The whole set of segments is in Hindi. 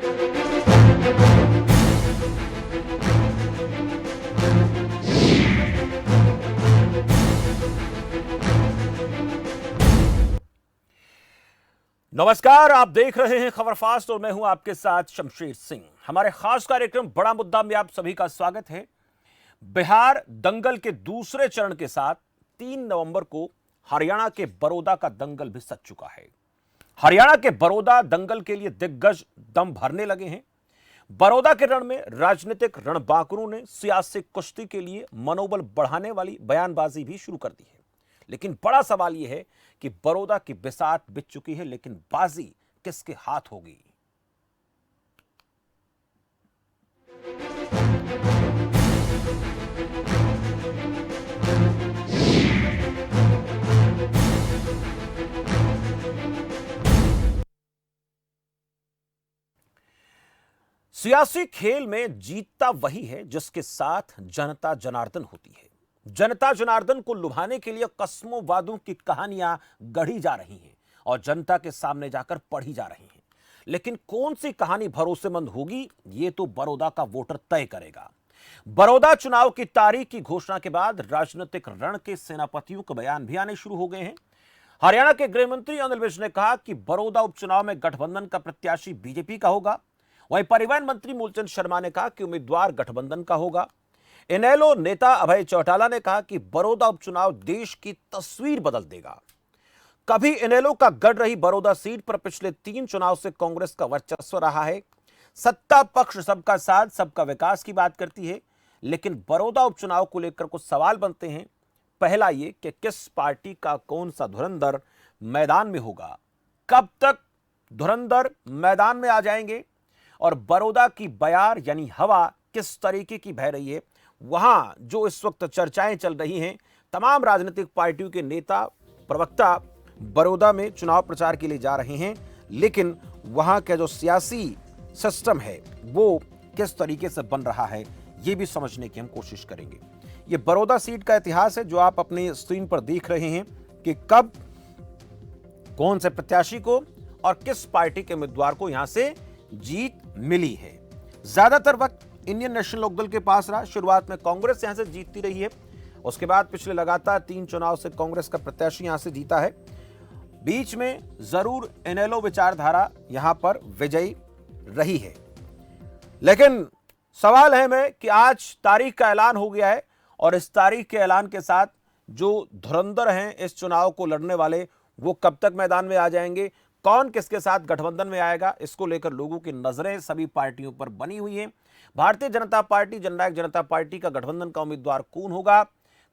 नमस्कार, आप देख रहे हैं खबर फास्ट और मैं हूं आपके साथ शमशेर सिंह। हमारे खास कार्यक्रम बड़ा मुद्दा में आप सभी का स्वागत है। बिहार दंगल के दूसरे चरण के साथ 3 नवंबर को हरियाणा के बड़ौदा का दंगल भी सज चुका है। हरियाणा के बड़ौदा दंगल के लिए दिग्गज दम भरने लगे हैं। बड़ौदा के रण में राजनीतिक रणबांकुरों ने सियासी कुश्ती के लिए मनोबल बढ़ाने वाली बयानबाजी भी शुरू कर दी है। लेकिन बड़ा सवाल यह है कि बड़ौदा की बिसात बिछ चुकी है, लेकिन बाजी किसके हाथ होगी? सियासी खेल में जीतता वही है जिसके साथ जनता जनार्दन होती है। जनता जनार्दन को लुभाने के लिए कस्मों वादों की कहानियां गढ़ी जा रही हैं और जनता के सामने जाकर पढ़ी जा रही हैं। लेकिन कौन सी कहानी भरोसेमंद होगी, ये तो बड़ौदा का वोटर तय करेगा। बड़ौदा चुनाव की तारीख की घोषणा के बाद राजनीतिक रण के सेनापतियों के बयान भी आने शुरू हो गए हैं। हरियाणा के गृह मंत्री अनिल विज ने कहा कि बड़ौदा उपचुनाव में गठबंधन का प्रत्याशी बीजेपी का होगा। वहीं परिवहन मंत्री मूलचंद शर्मा ने कहा कि उम्मीदवार गठबंधन का होगा। इनेलो नेता अभय चौटाला ने कहा कि बड़ौदा उपचुनाव देश की तस्वीर बदल देगा। कभी इनेलो का गढ़ रही बड़ौदा सीट पर पिछले 3 चुनाव से कांग्रेस का वर्चस्व रहा है। सत्ता पक्ष सबका साथ सबका विकास की बात करती है, लेकिन बड़ौदा उपचुनाव को लेकर कुछ सवाल बनते हैं। पहला ये कि किस पार्टी का कौन सा धुरंधर मैदान में होगा, कब तक धुरंधर मैदान में आ जाएंगे और बड़ौदा की बयार यानी हवा किस तरीके की बह रही है। वहां जो इस वक्त चर्चाएं चल रही हैं, तमाम राजनीतिक पार्टियों के नेता प्रवक्ता बड़ौदा में चुनाव प्रचार के लिए जा रहे हैं, लेकिन वहां का जो सियासी सिस्टम है वो किस तरीके से बन रहा है, ये भी समझने की हम कोशिश करेंगे। ये बड़ौदा सीट का इतिहास है जो आप अपनी स्क्रीन पर देख रहे हैं कि कब कौन से प्रत्याशी को और किस पार्टी के उम्मीदवार को यहां से जीत मिली है। ज्यादातर वक्त इंडियन नेशनल लोकदल के पास रहा। शुरुआत में कांग्रेस यहां से जीतती रही है, उसके बाद पिछले लगातार 3 चुनाव से कांग्रेस का प्रत्याशी यहां से जीता है। बीच में जरूर इनेलो विचारधारा यहां पर विजयी रही है, लेकिन सवाल है में कि आज तारीख का ऐलान हो गया है और इस तारीख के ऐलान के साथ जो धुरंधर हैं इस चुनाव को लड़ने वाले, वो कब तक मैदान में आ जाएंगे, कौन किसके साथ गठबंधन में आएगा, इसको लेकर लोगों की नजरें सभी पार्टियों पर बनी हुई हैं। भारतीय जनता पार्टी, जननायक जनता पार्टी का गठबंधन का उम्मीदवार कौन होगा,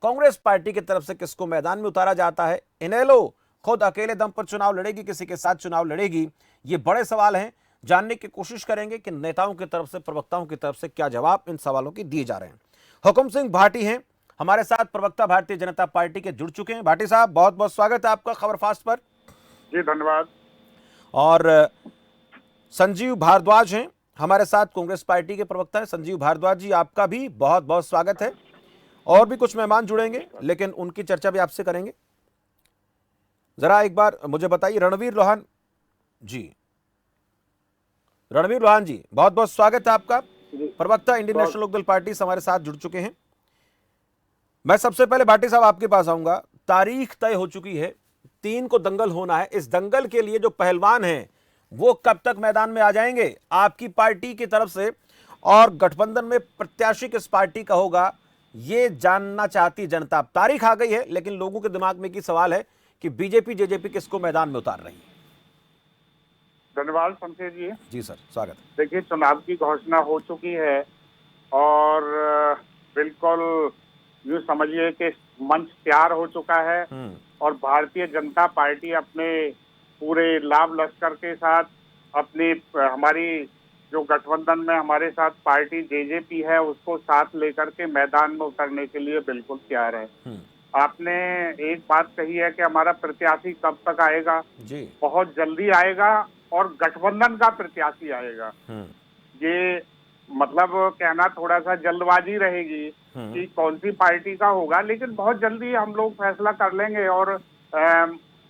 कांग्रेस पार्टी की तरफ से किसको मैदान में उतारा जाता है, इनेलो खुद अकेले दम पर चुनाव लड़ेगी, किसी के साथ चुनाव लड़ेगी, ये बड़े सवाल हैं। जानने की कोशिश करेंगे कि नेताओं की तरफ से, प्रवक्ताओं की तरफ से क्या जवाब इन सवालों के दिए जा रहे हैं। हुकुम सिंह भाटी हैं हमारे साथ, प्रवक्ता भारतीय जनता पार्टी के, जुड़ चुके हैं। भाटी साहब, बहुत बहुत स्वागत है आपका खबर फास्ट पर। जी धन्यवाद। और संजीव भारद्वाज हैं हमारे साथ, कांग्रेस पार्टी के प्रवक्ता हैं। संजीव भारद्वाज जी, आपका भी बहुत बहुत स्वागत है। और भी कुछ मेहमान जुड़ेंगे, लेकिन उनकी चर्चा भी आपसे करेंगे। जरा एक बार मुझे बताइए, रणवीर लोहान जी, रणवीर लोहान जी, बहुत बहुत स्वागत है आपका। प्रवक्ता इंडियन नेशनल लोकदल पार्टी से हमारे साथ जुड़ चुके हैं। मैं सबसे पहले भाटी साहब आपके पास आऊंगा। तारीख तय हो चुकी है, 3 को दंगल होना है। इस दंगल के लिए जो पहलवान हैं वो कब तक मैदान में आ जाएंगे आपकी पार्टी की तरफ से, और गठबंधन में प्रत्याशी किस पार्टी का होगा, ये जानना चाहती जनता। तारीख आ गई है, लेकिन लोगों के दिमाग में की सवाल है कि बीजेपी जेजेपी किसको मैदान में उतार रही है। धन्यवाद शमशेर जी। जी सर, स्वागत। देखिए, चुनाव की घोषणा हो चुकी है और बिल्कुल यूँ समझिए कि मंच तैयार हो चुका है और भारतीय जनता पार्टी अपने पूरे लाभ लश्कर के साथ, अपनी हमारी जो गठबंधन में हमारे साथ पार्टी जेजेपी है उसको साथ लेकर के मैदान में उतरने के लिए बिल्कुल तैयार है। आपने एक बात कही है कि हमारा प्रत्याशी कब तक आएगा जी। बहुत जल्दी आएगा और गठबंधन का प्रत्याशी आएगा। ये मतलब कहना थोड़ा सा जल्दबाजी रहेगी कि कौन सी पार्टी का होगा, लेकिन बहुत जल्दी हम लोग फैसला कर लेंगे। और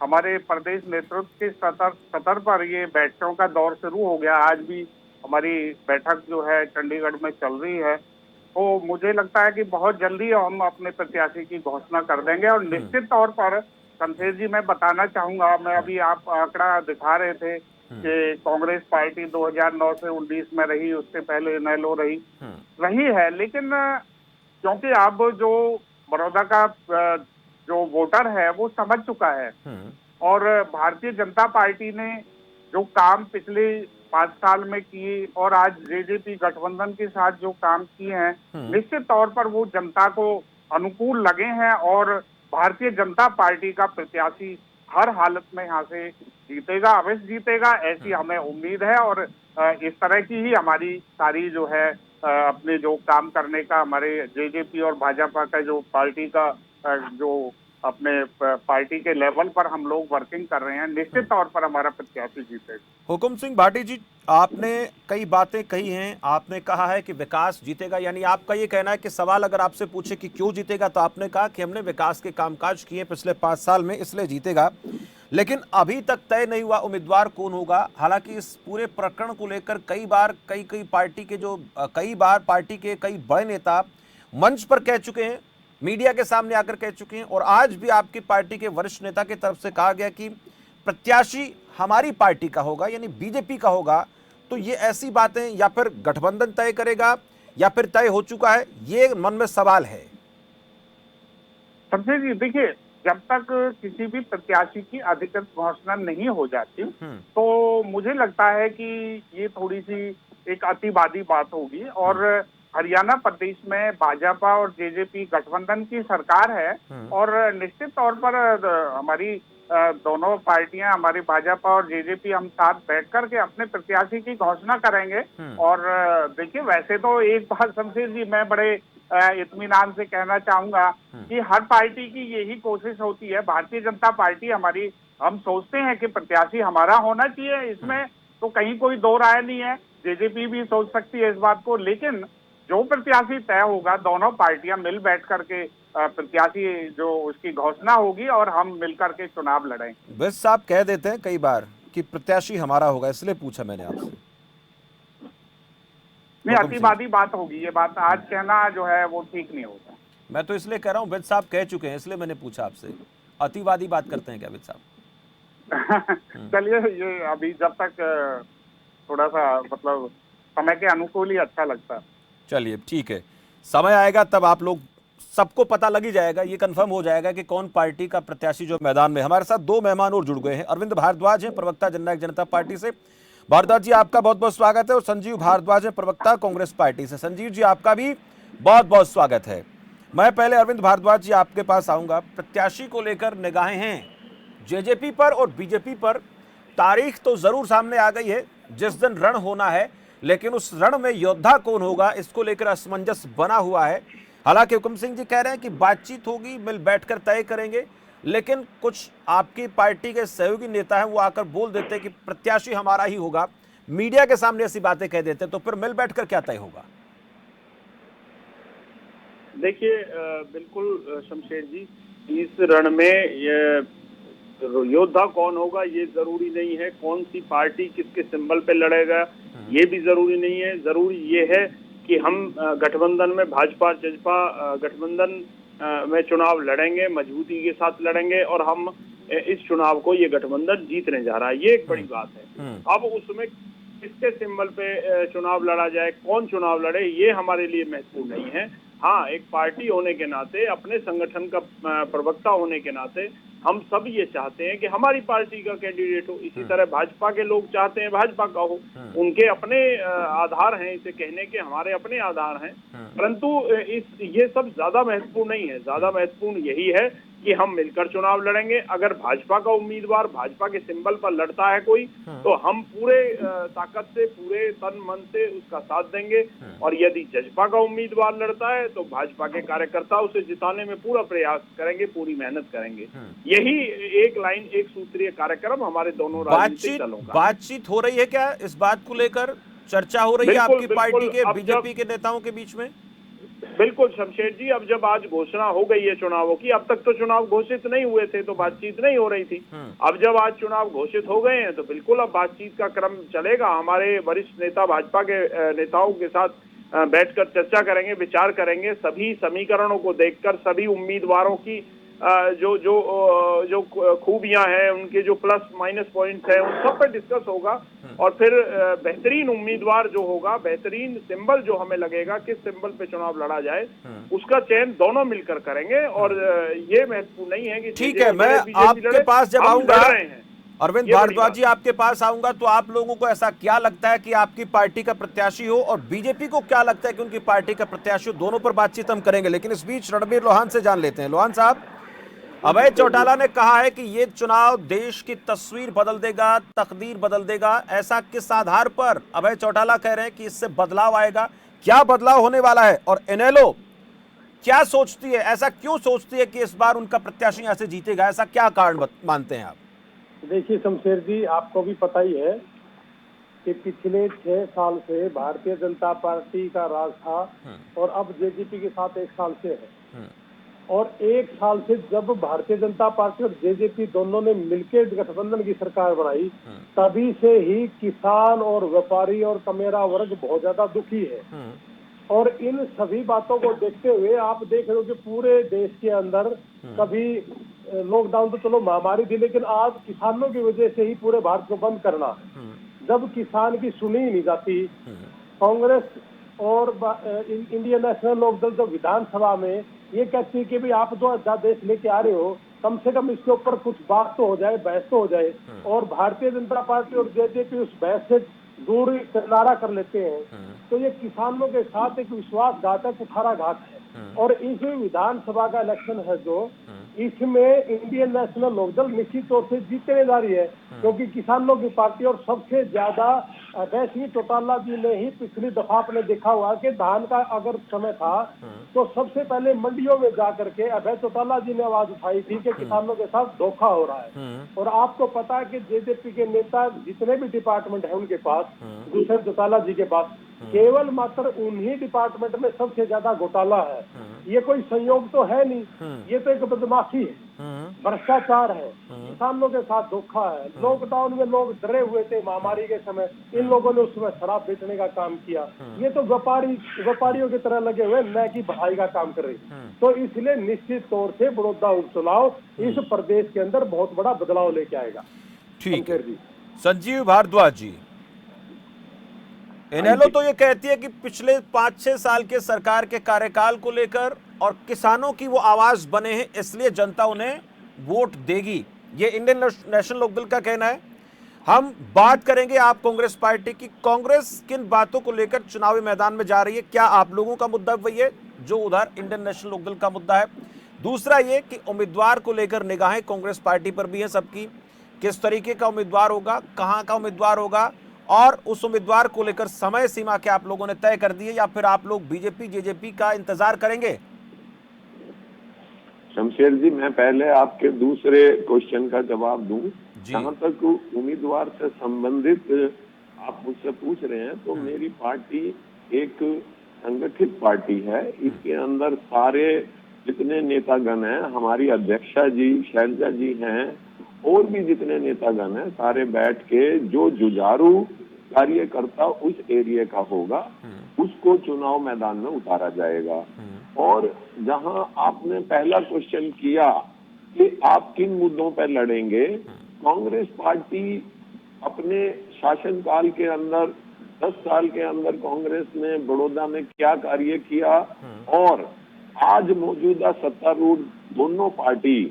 हमारे प्रदेश नेतृत्व के सतर पर ये बैठकों का दौर शुरू हो गया आज भी, हमारी बैठक जो है चंडीगढ़ में चल रही है, तो मुझे लगता है कि बहुत जल्दी हम अपने प्रत्याशी की घोषणा कर देंगे। और निश्चित तौर पर शमशेर जी, मैं बताना चाहूंगा, मैं अभी आप आंकड़ा दिखा रहे थे कि कांग्रेस पार्टी 2009 से 19 में रही, उससे पहले इनेलो रही है, लेकिन क्योंकि अब जो बड़ौदा का जो वोटर है वो समझ चुका है, और भारतीय जनता पार्टी ने जो काम पिछले 5 साल में किए और आज जेजेपी गठबंधन के साथ जो काम किए हैं, निश्चित तौर पर वो जनता को अनुकूल लगे हैं, और भारतीय जनता पार्टी का प्रत्याशी हर हालत में यहाँ से जीतेगा, अवश्य जीतेगा, ऐसी हमें उम्मीद है। और इस तरह की ही हमारी सारी जो है अपने जो काम करने का, हमारे जेजेपी और भाजपा का जो पार्टी का जो अपने पार्टी के लेवल पर हम लोग वर्किंग कर रहे हैं, निश्चित तौर पर हमारा प्रत्याशी जीतेगा। हुकुम सिंह भाटी जी, आपने कई बातें कही हैं। आपने कहा है कि विकास जीतेगा, यानी आपका ये कहना है कि सवाल अगर आपसे पूछे कि क्यों जीतेगा, तो आपने कहा कि हमने विकास के कामकाज किए पिछले 5 साल में, इसलिए जीतेगा। लेकिन अभी तक तय नहीं हुआ उम्मीदवार कौन होगा। हालांकि इस पूरे प्रकरण को लेकर कई बार कई पार्टी के कई बड़े नेता मंच पर कह चुके हैं, मीडिया के सामने आकर कह चुके हैं, और आज भी आपकी पार्टी के वरिष्ठ नेता की तरफ से कहा गया कि प्रत्याशी हमारी पार्टी का होगा, यानी बीजेपी का होगा। तो ये ऐसी बातें, या फिर गठबंधन तय करेगा या फिर तय हो चुका है, ये मन में सवाल है। शमशेर जी, देखिए, जब तक किसी भी प्रत्याशी की अधिकृत घोषणा नहीं हो जाती, तो मुझे लगता है कि ये थोड़ी सी एक अतिवादी बात होगी। और हरियाणा प्रदेश में भाजपा और जेजेपी गठबंधन की सरकार है, और निश्चित तौर पर हमारी दोनों पार्टियां, हमारी भाजपा और जेजेपी, हम साथ बैठ कर के अपने प्रत्याशी की घोषणा करेंगे। और देखिए, वैसे तो एक बात शमशेर जी मैं बड़े इत्मीनान से कहना चाहूंगा कि हर पार्टी की यही कोशिश होती है। भारतीय जनता पार्टी हमारी, हम सोचते हैं कि प्रत्याशी हमारा होना चाहिए, इसमें तो कहीं कोई दो राय नहीं है। जेजेपी भी सोच सकती है इस बात को, लेकिन जो प्रत्याशी तय होगा, दोनों पार्टियां मिल बैठ करके प्रत्याशी जो उसकी घोषणा होगी, और हम मिलकर के चुनाव लड़ेंगे। बस साहब कह देते हैं कई बार कि प्रत्याशी हमारा होगा, इसलिए पूछा मैंने आपसे। नहीं, अतिवादी बात होगी ये बात, आज कहना जो है वो ठीक नहीं होगा। मैं तो इसलिए कह रहा हूँ, विद साहब कह चुके हैं, इसलिए मैंने पूछा आपसे। अतिवादी बात करते हैं क्या विद साहब? चलिए, ये अभी जब तक थोड़ा सा मतलब समय के अनुकूल ही अच्छा लगता है। चलिए ठीक है, समय आएगा तब आप लोग, सबको पता लग ही जाएगा, ये कंफर्म हो जाएगा कि कौन पार्टी का प्रत्याशी जो मैदान में। हमारे साथ 2 मेहमान और जुड़ गए हैं। अरविंद भारद्वाज हैं, प्रवक्ता जननायक जनता पार्टी से। भारद्वाज जी, आपका बहुत बहुत स्वागत है। और संजीव भारद्वाज हैं, प्रवक्ता कांग्रेस पार्टी से। संजीव जी, आपका भी बहुत बहुत स्वागत है। मैं पहले अरविंद भारद्वाज जी आपके पास आऊंगा। प्रत्याशी को लेकर निगाहें हैं जेजेपी पर और बीजेपी पर। तारीख तो जरूर सामने आ गई है जिस दिन रण होना है, लेकिन उस रण में योद्धा कौन होगा, इसको लेकर असमंजस बना हुआ है। हालांकि हुकुम सिंह जी कह रहे हैं कि बातचीत होगी, मिल बैठकर तय करेंगे, लेकिन कुछ आपकी पार्टी के सहयोगी नेता हैं, वो आकर बोल देते हैं कि प्रत्याशी हमारा ही होगा, मीडिया के सामने ऐसी बातें कह देते हैं। तो फिर मिल बैठकर क्या तय होगा? देखिए, बिल्कुल शमशेर जी, इस रण में योद्धा कौन होगा ये जरूरी नहीं है, कौन सी पार्टी किसके सिंबल पे लड़ेगा ये भी जरूरी नहीं है। जरूरी ये है कि हम गठबंधन में, भाजपा जजपा गठबंधन में चुनाव लड़ेंगे, मजबूती के साथ लड़ेंगे, और हम इस चुनाव को, ये गठबंधन जीतने जा रहा है, ये एक बड़ी बात है। अब उसमें किसके सिंबल पे चुनाव लड़ा जाए, कौन चुनाव लड़े, ये हमारे लिए महत्वपूर्ण नहीं है। हाँ, एक पार्टी होने के नाते, अपने संगठन का प्रवक्ता होने के नाते, हम सब ये चाहते हैं कि हमारी पार्टी का कैंडिडेट हो। इसी तरह भाजपा के लोग चाहते हैं भाजपा का हो, उनके अपने आधार हैं इसे कहने के, हमारे अपने आधार हैं। परंतु ये सब ज्यादा महत्वपूर्ण नहीं है। ज्यादा महत्वपूर्ण यही है कि हम मिलकर चुनाव लड़ेंगे। अगर भाजपा का उम्मीदवार भाजपा के सिंबल पर लड़ता है कोई, तो हम पूरे ताकत से, पूरे तन मन से उसका साथ देंगे। और यदि जजपा का उम्मीदवार लड़ता है, तो भाजपा के कार्यकर्ता उसे जिताने में पूरा प्रयास करेंगे, पूरी मेहनत करेंगे। यही एक लाइन, एक सूत्रीय कार्यक्रम हमारे दोनों राजनीतिक दलों का। बातचीत हो रही है क्या इस बात को लेकर? चर्चा हो रही है आपकी पार्टी के, बीजेपी के नेताओं के बीच में? बिल्कुल शमशेर जी, अब जब आज घोषणा हो गई है चुनावों की, अब तक तो चुनाव घोषित नहीं हुए थे तो बातचीत नहीं हो रही थी। अब जब आज चुनाव घोषित हो गए हैं तो बिल्कुल अब बातचीत का क्रम चलेगा। हमारे वरिष्ठ नेता भाजपा के नेताओं के साथ बैठकर चर्चा करेंगे, विचार करेंगे, सभी समीकरणों को देखकर, सभी उम्मीदवारों की जो जो जो खूबियां हैं, उनके जो प्लस माइनस पॉइंट्स हैं, उन सब पर डिस्कस होगा। और फिर बेहतरीन उम्मीदवार जो होगा, बेहतरीन सिंबल जो हमें लगेगा, किस सिंबल पे चुनाव लड़ा जाए, उसका चयन दोनों मिलकर करेंगे। और ये महत्वपूर्ण नहीं है कि ठीक है, मैं आपके पास जब आऊंगा अरविंद भारद्वाज जी, आपके पास आऊंगा तो आप लोगों को ऐसा क्या लगता है कि आपकी पार्टी का प्रत्याशी हो, और बीजेपी को क्या लगता है कि उनकी पार्टी का प्रत्याशी हो? दोनों पर बातचीत हम करेंगे, लेकिन इस बीच रणबीर लोहान से जान लेते हैं। लोहान साहब, अभय चौटाला ने कहा है कि ये चुनाव देश की तस्वीर बदल देगा, तकदीर बदल देगा। ऐसा किस आधार पर अभय चौटाला कह रहे हैं कि इससे बदलाव आएगा? क्या बदलाव होने वाला है? और इनेलो क्या सोचती है, ऐसा क्यों सोचती है कि इस बार उनका प्रत्याशी यहां से जीतेगा? ऐसा क्या कारण मानते हैं आप? देखिए शमशेर जी, आपको भी पता ही है कि पिछले 6 साल से भारतीय जनता पार्टी का राज था और अब जेजेपी के साथ 1 साल से है। और 1 साल से जब भारतीय जनता पार्टी और जेजेपी दोनों ने मिलकर गठबंधन की सरकार बनाई, तभी से ही किसान और व्यापारी और कमेरा वर्ग बहुत ज्यादा दुखी है। और इन सभी बातों को देखते हुए आप देख रहे हो कि पूरे देश के अंदर कभी लॉकडाउन तो चलो महामारी थी, लेकिन आज किसानों की वजह से ही पूरे भारत को बंद करना है। जब किसान की सुनी ही नहीं जाती, कांग्रेस और इंडियन नेशनल लोकदल जो विधानसभा में ये कहती है कि भाई आप जो अध्यादेश लेके आ रहे हो, कम से कम इसके ऊपर कुछ बात तो हो जाए, बहस तो हो जाए। और भारतीय जनता पार्टी और जेजेपी उस बहस से दूरी किनारा कर लेते हैं। तो ये किसानों के साथ एक विश्वासघात है, कुठाराघात है। और इस विधानसभा का इलेक्शन है जो, इसमें इंडियन नेशनल लोकदल निश्चित तौर से जीतने जा रही है, क्योंकि किसानों की पार्टी और सबसे ज्यादा अभय सिंह चौटाला जी ने ही पिछली दफा आपने देखा हुआ कि धान का अगर समय था तो सबसे पहले मंडियों में जाकर के अभय चौटाला जी ने आवाज उठाई थी कि किसानों के साथ धोखा हो रहा है। और आपको पता है कि जेजेपी के नेता जितने भी डिपार्टमेंट है उनके पास, दूसरे चौटाला जी के पास केवल मात्र उन्हीं डिपार्टमेंट में सबसे ज्यादा घोटाला है। ये कोई संयोग तो है नहीं, ये तो एक बदमाशी है, भ्रष्टाचार है, किसानों के साथ धोखा है। लॉकडाउन में लोग डरे हुए थे महामारी के समय, इन लोगों ने उसमें शराब बेचने का काम किया। ये तो व्यापारियों की तरह लगे हुए न कि भलाई का काम कर रही। तो इसलिए निश्चित तौर से बड़ौदा उपचुनाव इस प्रदेश के अंदर बहुत बड़ा बदलाव लेके आएगा। ठीक है संजीव भारद्वाज जी, इनेलो तो ये कहती है कि पिछले 5-6 साल के सरकार के कार्यकाल को लेकर और किसानों की वो आवाज बने हैं, इसलिए जनता उन्हें वोट देगी। ये इंडियन नेशनल लोकदल का कहना है। हम बात करेंगे आप कांग्रेस पार्टी की, कांग्रेस किन बातों को लेकर चुनावी मैदान में जा रही है? क्या आप लोगों का मुद्दा वही है जो उधर इंडियन नेशनल लोकदल का मुद्दा है? दूसरा ये कि उम्मीदवार को लेकर निगाहें कांग्रेस पार्टी पर भी है सबकी, किस तरीके का उम्मीदवार होगा, कहां का उम्मीदवार होगा, और उस उम्मीदवार को लेकर समय सीमा क्या आप लोगों ने तय कर दी है, या फिर आप लोग बीजेपी जेजेपी का इंतजार करेंगे? शमशेर जी, मैं पहले आपके दूसरे क्वेश्चन का जवाब दूं। जहां तक उम्मीदवार से संबंधित आप मुझसे पूछ रहे हैं, तो मेरी पार्टी एक संगठित पार्टी है। इसके अंदर सारे जितने नेतागण हैं, हमारी अध्यक्षा जी शैलजा जी हैं, और भी जितने नेतागण हैं, सारे बैठ के जो जुझारू कार्यकर्ता उस एरिया का होगा उसको चुनाव मैदान में उतारा जाएगा। और जहां आपने पहला क्वेश्चन किया कि आप किन मुद्दों पर लड़ेंगे, कांग्रेस पार्टी अपने शासनकाल के अंदर 10 साल के अंदर कांग्रेस ने बड़ौदा में क्या कार्य किया, और आज मौजूदा सत्तारूढ़ दोनों पार्टी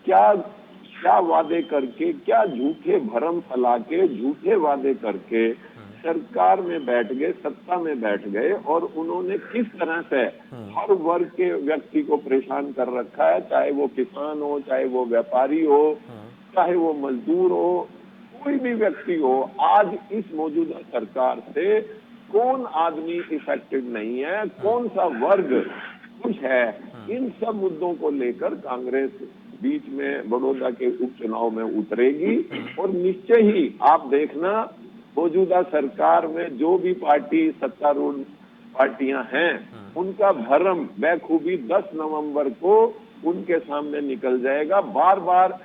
क्या वादे करके, क्या झूठे भरम फैला के, झूठे वादे करके सरकार में बैठ गए, सत्ता में बैठ गए, और उन्होंने किस तरह से हर वर्ग के व्यक्ति को परेशान कर रखा है, चाहे वो किसान हो, चाहे वो व्यापारी हो, चाहे वो मजदूर हो, कोई भी व्यक्ति हो। आज इस मौजूदा सरकार से कौन आदमी इफेक्टेड नहीं है, कौन सा वर्ग खुश है, इन सब मुद्दों को लेकर कांग्रेस बीच में बड़ौदा के उपचुनाव में उतरेगी। और निश्चय ही आप देखना, मौजूदा सरकार में जो भी पार्टी सत्तारूढ़ पार्टियां हैं, उनका भरम बेखूबी 10 नवंबर को उनके सामने निकल जाएगा। बार बार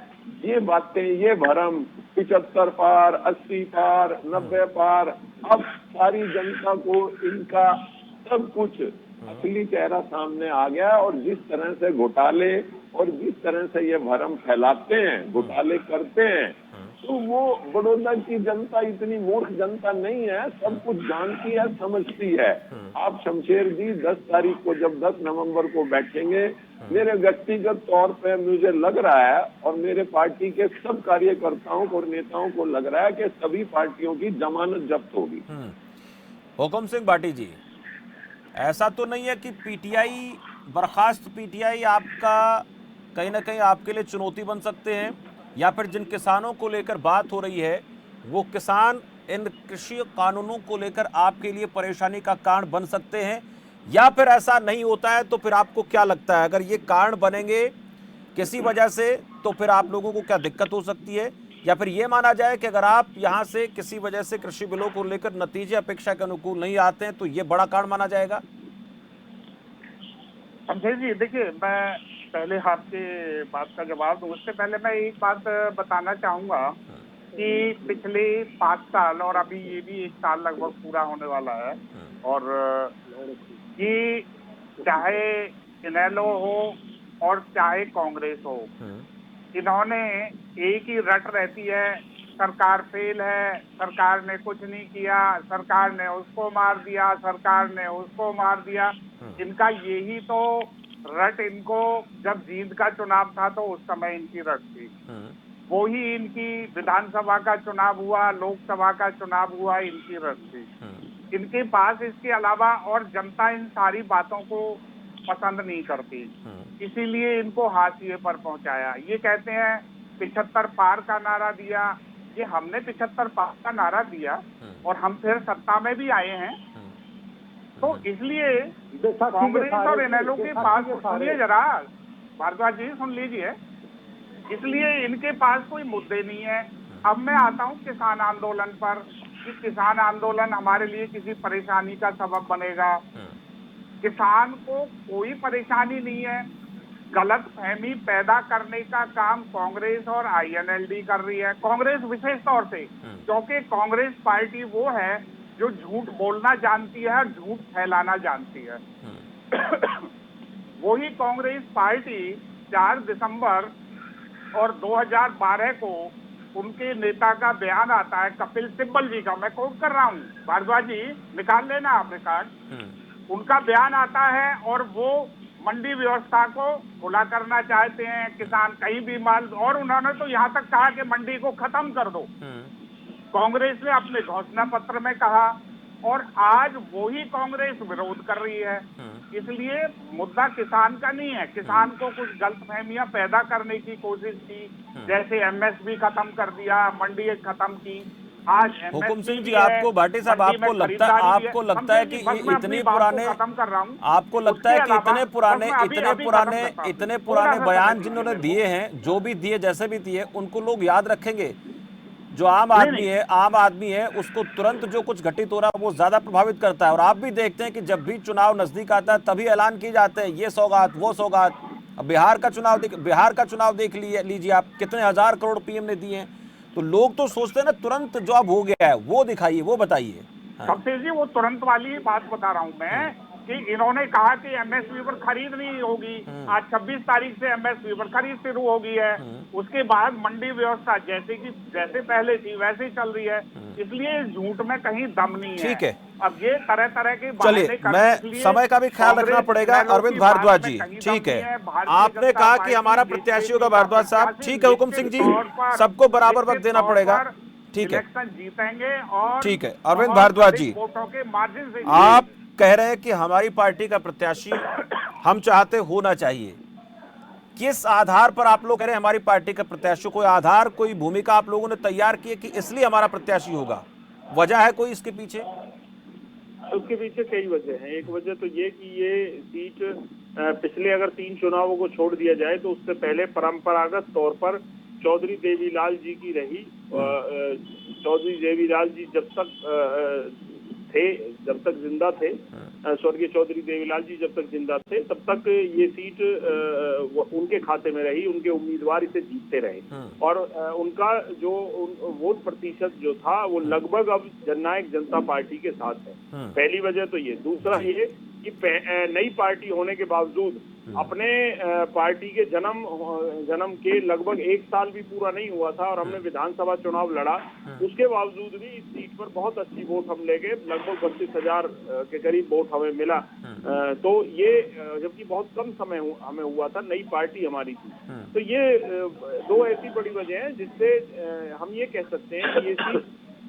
ये बातें, ये भरम 75 पार, 80 पार, 90 पार, अब सारी जनता को इनका सब कुछ असली चेहरा सामने आ गया। और जिस तरह से घोटाले और जिस तरह से ये भरम फैलाते हैं, घोटाले करते हैं, तो वो बड़ौदा की जनता इतनी मूर्ख जनता नहीं है, सब कुछ जानती है, समझती है। आप शमशेर जी 10 तारीख को जब 10 नवंबर को बैठेंगे, मेरे व्यक्तिगत तौर पे मुझे लग रहा है और मेरे पार्टी के सब कार्यकर्ताओं और नेताओं को लग रहा है कि सभी पार्टियों की जमानत जब्त होगी। हुकुम सिंह भाटी जी, ऐसा तो नहीं है कि पीटीआई, बर्खास्त पीटीआई आपका कहीं ना कहीं आपके लिए चुनौती बन सकते हैं, या फिर जिन किसानों को लेकर बात हो रही है वो किसान इन कृषि कानूनों को लेकर आपके लिए परेशानी का कारण बन सकते हैं, या फिर ऐसा नहीं होता है? तो फिर आपको क्या लगता है, अगर ये कारण बनेंगे किसी वजह से तो फिर आप लोगों को क्या दिक्कत हो सकती है, या फिर ये माना जाए कि अगर आप यहाँ से किसी वजह से कृषि बिलों को लेकर नतीजे अपेक्षा के अनुकूल नहीं आते हैं तो ये बड़ा कारण माना जाएगा? शमशेर जी देखिए, मैं पहले आपके बात का जवाब दूं उससे पहले मैं एक बात बताना चाहूंगा कि पिछले 5 साल और अभी ये भी 1 साल लगभग पूरा होने वाला है, और ये चाहे इनेलो हो और चाहे कांग्रेस हो, इन्होंने एक ही रट रहती है, सरकार फेल है, सरकार ने कुछ नहीं किया, सरकार ने उसको मार दिया, सरकार ने उसको मार दिया। इनका यही तो रट, इनको जब जींद का चुनाव था तो उस समय इनकी रट थी, वो ही इनकी विधानसभा का चुनाव हुआ, लोकसभा का चुनाव हुआ, इनकी रट थी। इनके पास इसके अलावा, और जनता इन सारी बातों को पसंद नहीं करती, इसीलिए इनको हाशिए पर पहुंचाया। ये कहते हैं 75 पार का नारा दिया, ये हमने 75 पार का नारा दिया और हम फिर सत्ता में भी आए हैं, तो इसलिए कांग्रेस और इनेलो के पास, सुनिए जरा भारद्वाज जी, सुन लीजिए, इसलिए इनके पास कोई मुद्दे नहीं है। अब मैं आता हूँ किसान आंदोलन पर, कि किसान आंदोलन हमारे लिए किसी परेशानी का सबब बनेगा। किसान को कोई परेशानी नहीं है, गलत फहमी पैदा करने का काम कांग्रेस और आईएनएलडी कर रही है। कांग्रेस विशेष तौर से, क्योंकि कांग्रेस पार्टी वो है जो झूठ बोलना जानती है और झूठ फैलाना जानती है। वही कांग्रेस पार्टी 4 दिसंबर और 2012 को उनके नेता का बयान आता है, कपिल सिब्बल जी का, मैं कोट कर रहा हूँ, भारद्वाज जी निकाल लेना आप रिकॉर्ड। उनका बयान आता है और वो मंडी व्यवस्था को खुला करना चाहते हैं, किसान कहीं भी माल, और उन्होंने तो यहाँ तक कहा कि मंडी को खत्म कर दो। कांग्रेस ने अपने घोषणा पत्र में कहा, और आज वही कांग्रेस विरोध कर रही है। इसलिए मुद्दा किसान का नहीं है, किसान को कुछ गलतफहमियां पैदा करने की कोशिश की, जैसे एमएसपी खत्म कर दिया, मंडी खत्म की। आज हुकुम सिंह जी, आपको भाटी साहब आपको लगता है कि इतने पुराने, आपको लगता है कि इतने पुराने बयान जिन्होंने दिए हैं, जो भी दिए, जैसे भी दिए, उनको लोग याद रखेंगे? जो आम आदमी है उसको तुरंत जो कुछ घटित हो रहा है वो ज्यादा प्रभावित करता है। और आप भी देखते हैं कि जब भी चुनाव नजदीक आता है तभी ऐलान किए जाते हैं, ये सौगात वो सौगात। अब बिहार का चुनाव देख लीजिए आप, कितने हजार करोड़ पीएम ने दिए हैं। तो लोग तो सोचते हैं ना तुरंत जो अब हो गया है वो दिखाइए, वो बताइए। सबसे जी वो तुरंत वाली बात बता रहा हूँ मैं, कि इन्होंने कहा कि एमएसपी पर खरीद नहीं होगी। आज 26 तारीख से एमएसपी पर खरीद शुरू हो गई है। उसके बाद मंडी व्यवस्था जैसे पहले थी वैसे ही चल रही है। इसलिए झूठ में कहीं दम नहीं है। ठीक है, अब ये तरह तरह के चलिए, मैं समय का भी ख्याल रखना पड़ेगा। अरविंद भारद्वाज जी, ठीक है, आपने कहा कि हमारा प्रत्याशी होगा भारद्वाज साहब, ठीक है। हुकुम सिंह जी, सबको बराबर वक्त देना पड़ेगा, ठीक है, इलेक्शन जीतेंगे। और ठीक है, अरविंद भारद्वाज जी, वोटों के मार्जिन से आप कह रहे हैं कि हमारी पार्टी का प्रत्याशी हम चाहते होना चाहिए। किस आधार पर आप लोग कह रहे हैं हमारी पार्टी का प्रत्याशी? कोई आधार, कोई भूमिका आप लोगों ने तैयार की है कि इसलिए हमारा प्रत्याशी होगा? वजह है कोई इसके पीछे? उसके पीछे कई वजह हैं। एक वजह तो ये कि ये सीट पिछले अगर 3 चुनावों को छोड़ दिया जाए तो उससे पहले परंपरागत तौर पर चौधरी देवीलाल जी की रही। चौधरी देवीलाल जी जब तक थे, जब तक जिंदा थे, स्वर्गीय चौधरी देवीलाल जी जब तक जिंदा थे, तब तक ये सीट उनके खाते में रही, उनके उम्मीदवार इसे जीतते रहे और उनका जो वोट प्रतिशत जो था वो लगभग अब जननायक जनता पार्टी के साथ है। पहली वजह तो ये। दूसरा ये कि नई पार्टी होने के बावजूद अपने पार्टी के जन्म के लगभग 1 साल भी पूरा नहीं हुआ था और हमने विधानसभा चुनाव लड़ा, उसके बावजूद भी इस सीट पर बहुत अच्छी वोट हम ले गए, लगभग 32,000 के करीब वोट हमें मिला। तो ये जबकि बहुत कम समय हमें हुआ था, नई पार्टी हमारी थी। तो ये 2 ऐसी बड़ी वजह हैं जिससे हम ये कह सकते हैं कि ये सीट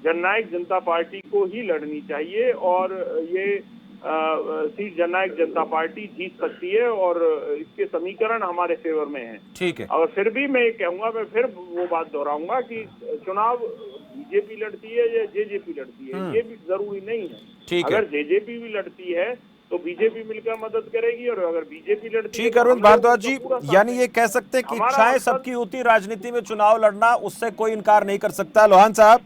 जननायक जनता पार्टी को ही लड़नी चाहिए और ये सीट जननायक जनता पार्टी जीत सकती है और इसके समीकरण हमारे फेवर में हैं। ठीक है। और फिर भी मैं कहूंगा, मैं फिर वो बात दोहराऊंगा कि चुनाव बीजेपी लड़ती है या जेजेपी लड़ती है, ये भी जरूरी नहीं है। अगर जेजेपी भी लड़ती है तो बीजेपी मिलकर मदद करेगी और अगर बीजेपी लड़ती है। ठीक है अरविंद भारद्वाज जी, यानी ये कह सकते हैं कि इच्छाएं सबकी होती, राजनीति में चुनाव लड़ना उससे कोई इनकार नहीं कर सकता। लोहान साहब,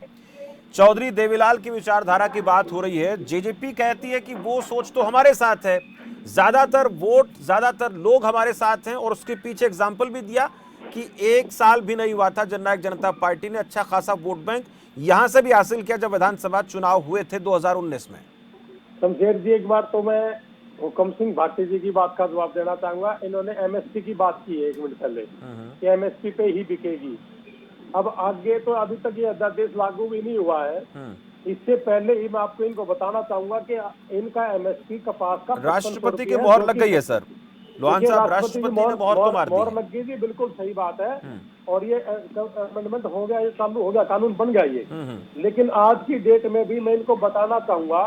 चौधरी देवीलाल की विचारधारा की बात हो रही है, जेजेपी कहती है कि वो सोच तो हमारे साथ है, ज्यादातर वोट, ज्यादातर लोग हमारे साथ हैं और उसके पीछे एग्जाम्पल भी दिया कि 1 साल भी नहीं हुआ था जननायक जनता पार्टी ने अच्छा खासा वोट बैंक यहां से भी हासिल किया जब विधानसभा चुनाव हुए थे 2019 में। शमशेर जी, एक बार तो मैं हुकम सिंह भाटी जी की बात का जवाब देना चाहूंगा। इन्होंने एमएसपी की बात की है 1 मिनट पहले कि एमएसपी पे ही बिकेगी। अब आगे तो अभी तक ये अध्यादेश लागू भी नहीं हुआ है। इससे पहले ही मैं आपको इनको बताना चाहूंगा कि इनका एमएसपी कपास का राष्ट्रपति की मोहर लग गई है सर। लोहान साहब, राष्ट्रपति ने मोहर तो मार दी। मोहर लग गई थी, बिल्कुल सही बात है। और ये अमेंडमेंट हो गया, ये चालू हो गया, कानून बन गया ये। लेकिन आज की डेट में भी मैं इनको बताना चाहूंगा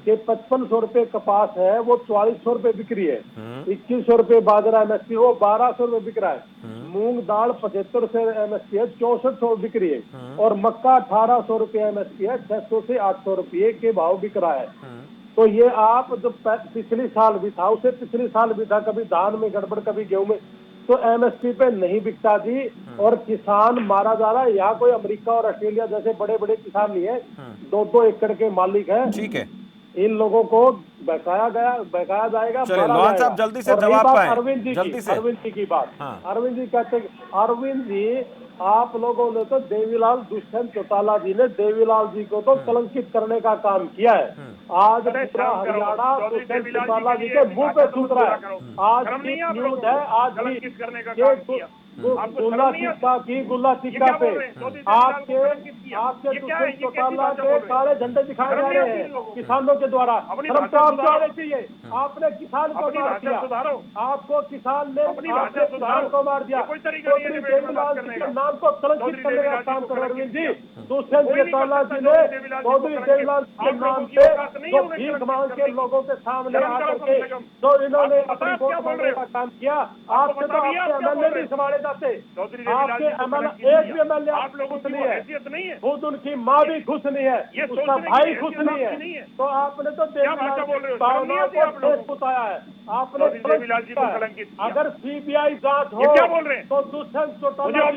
कि 5500 रुपए कपास है, वो 4400 रुपए बिक रही है। 2100 रुपए बाजरा एमएसपी, वो 1200 रुपए बिक रहा है। मूंग दाल 75 से एमएसपी है, 6400 बिक रही है। और मक्का 1800 रुपए एमएसपी है, 600 से 800 रुपये के भाव बिक रहा है। तो ये आप जो पिछले साल भी था, उसे पिछले साल भी था, कभी धान में गड़बड़, कभी गेहूं में, तो एमएसपी पे नहीं बिकता जी। और किसान मारा जा रहा है। यहाँ कोई अमेरिका और ऑस्ट्रेलिया जैसे बड़े बड़े किसान नहीं है, 2-2 एकड़ के मालिक है। ठीक है, इन लोगों को बकाया जाएगा। लोहान साहब जल्दी से जवाब पाएं। अरविंद जी की बात। अरविंद जी कहते, अरविंद जी आप लोगों ने तो देवीलाल दुष्यंत चौटाला जी ने देवीलाल जी को तो कलंकित करने का काम किया है। आज पूरा हरियाणा दुष्यंत चौटाला जी के मुंह पे सूत रहा है। आज की न्यूज है, आज भी गुल्ला टिक्का पे आपके दुष्यंत चौटाला के काले झंडे दिखाए जा रहे हैं किसानों के द्वारा। चाहिए आपने किसान को मार दिया, आपको किसान ने किसान को मार दिया। नाम को कलंकित करने का काम कर अरविंद जी। दुष्यंत चौटाला जी ने चौधरी देवीलाल के नाम पे जो भीख मांग के लोगों के सामने आकर के जो इन्होंने अपनी वोट मांगने का काम किया, आपसे तो आपके एमएलए भी संभाले जाते, आपके एमएलए एक भी एमएलए आप लोगों से नहीं है, खुद उनकी माँ भी खुश नहीं है, उसका भाई खुश नहीं है। तो आपने तो देवीलाल की भावनाओं को ठेस पहुंचाया है। आपने अगर सीबीआई जांच हो तो दुष्यंत चौटाला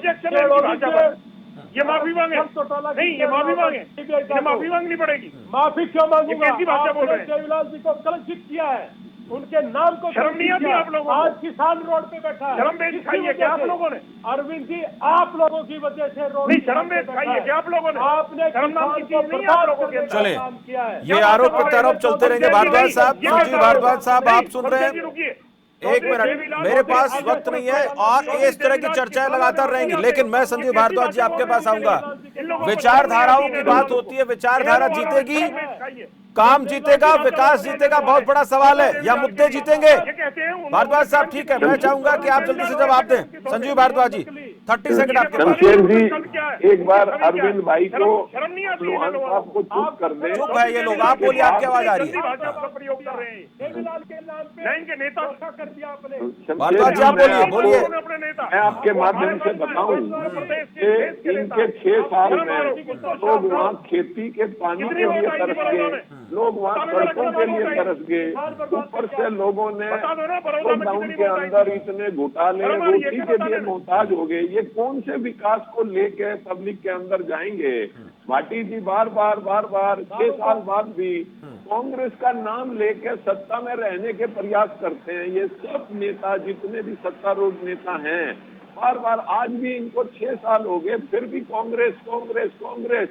ये माफी मांगे नहीं, ये माफी मांगे, ये माफी मांगनी पड़ेगी। माफी क्यों मांगूंगा? आपने देवीलाल जी को कलंकित किया है, उनके नाम को शर्म नहीं आती आप लोगों को? आज किसान रोड पे बैठा है, शर्म बेच खाई है क्या आप लोगों ने? अरविंद जी, आप लोगों की वजह से रोड नहीं, शर्म बेच खाई है क्या आप लोगों ने? आपने शर्म नाम की चीज नहीं आप लोगों के चले काम किया है। ये आरोप प्रत्यारोप चलते रहेंगे। भारद्वाज साहब, सुरजीत भारद्वाज साहब, आप सुन रहे हैं? एक मिनट, मेरे पास वक्त नहीं है और इस तरह की चर्चाएं लगातार रहेंगी, लेकिन मैं संजीव भारद्वाज जी आपके पास आऊंगा। विचारधाराओं की बात होती है, विचारधारा जीतेगी, काम जीतेगा, विकास जीतेगा, बहुत बड़ा सवाल है, या मुद्दे जीतेंगे? भारद्वाज साहब ठीक है, मैं चाहूंगा कि आप जल्दी से जवाब दें। संजीव भारद्वाज जी 30 सेकंड आपके पास। शमशेर जी, एक बार अरविंद भाई को, लोहान साहब को चुप कर दें। चुप है ये लोग, आप बोलिए, आपकी आवाज आ रही है। प्रयोग कर रहे हैं देवीलाल के नाम पे इनके नेता कर दिया आपने। भारद्वाज जी आप बोलिए, बोलिए। मैं आपके माध्यम से बताऊं कि इनके 6 साल में लोग वहाँ खेती के पानी के लिए तरस गए, लोग वहाँ सड़कों के लिए तरस गए, ऊपर से लोगों ने लॉकडाउन के अंदर इतने घोटाले, रोटी के लिए मोहताज हो गए। ये कौन से विकास को लेके पब्लिक के अंदर जाएंगे? भाटी जी बार बार 6 साल बाद भी कांग्रेस का नाम लेकर सत्ता में रहने के प्रयास करते हैं। ये सब नेता, जितने भी सत्तारूढ़ नेता हैं, बार बार, आज भी इनको 6 साल हो गए, फिर भी कांग्रेस कांग्रेस कांग्रेस।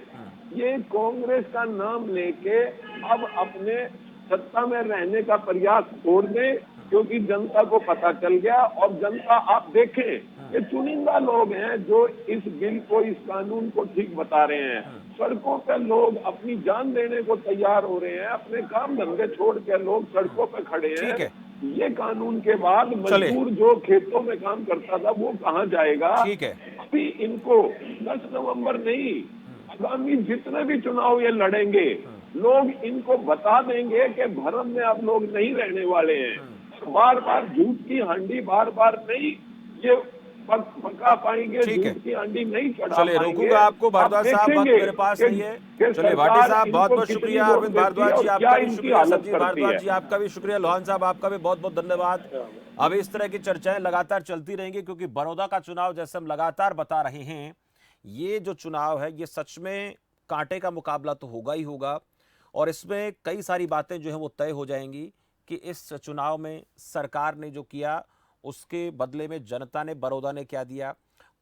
ये कांग्रेस का नाम लेके अब अपने सत्ता में रहने का प्रयास छोड़ दें, क्योंकि जनता को पता चल गया। और जनता, आप देखें, ये चुनिंदा लोग हैं जो इस बिल को, इस कानून को ठीक बता रहे हैं। सड़कों पे लोग अपनी जान देने को तैयार हो रहे हैं, अपने काम धंधे छोड़ के लोग सड़कों पे खड़े हैं। ये कानून के बाद मजदूर जो खेतों में काम करता था वो कहाँ जाएगा? ठीक है। अभी इनको 10 नवंबर नहीं, आगामी जितने भी चुनाव ये लड़ेंगे, लोग इनको बता देंगे कि भरम में आप लोग नहीं रहने वाले हैं। बार बार झूठ की हांडी बार बार नहीं ये पका पाएंगे, झूठ की हांडी नहीं चढ़ा पाएंगे। चलिए, रोकूंगा आपको भारद्वाज साहब, वक्त मेरे पास नहीं है। चलिए भाटी साहब, बहुत बहुत शुक्रिया। अरविंद भारद्वाज जी, आपका भी शुक्रिया। संजीव भारद्वाज जी, आपका भी शुक्रिया। लोहान साहब, आपका भी बहुत बहुत धन्यवाद। अब इस तरह की चर्चाएं लगातार चलती रहेंगी, क्योंकि बड़ौदा का चुनाव, जैसे हम लगातार बता रहे हैं, ये जो चुनाव है, ये सच में कांटे का मुकाबला तो होगा ही होगा। और इसमें कई सारी बातें जो है वो तय हो जाएंगी कि इस चुनाव में सरकार ने जो किया, उसके बदले में जनता ने, बड़ौदा ने क्या दिया।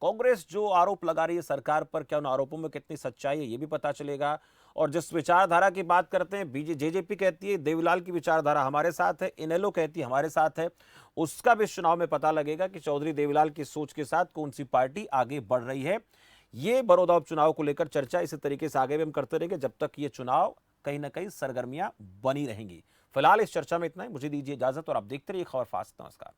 कांग्रेस जो आरोप लगा रही है सरकार पर, क्या उन आरोपों में कितनी सच्चाई है, ये भी पता चलेगा। और जिस विचारधारा की बात करते हैं, जेजेपी कहती है देवीलाल की विचारधारा हमारे साथ है, इनेलो कहती है हमारे साथ है, उसका भी इस चुनाव में पता लगेगा कि चौधरी देवीलाल की सोच के साथ कौन सी पार्टी आगे बढ़ रही है। ये बड़ौदा उपचुनाव को लेकर चर्चा इसी तरीके से आगे भी हम करते रहेंगे, जब तक ये चुनाव कहीं ना कहीं सरगर्मियां बनी रहेंगी। फिलहाल इस चर्चा में इतना ही। मुझे दीजिए इजाजत और आप देखते रहिए खबर फास्ट। नमस्कार।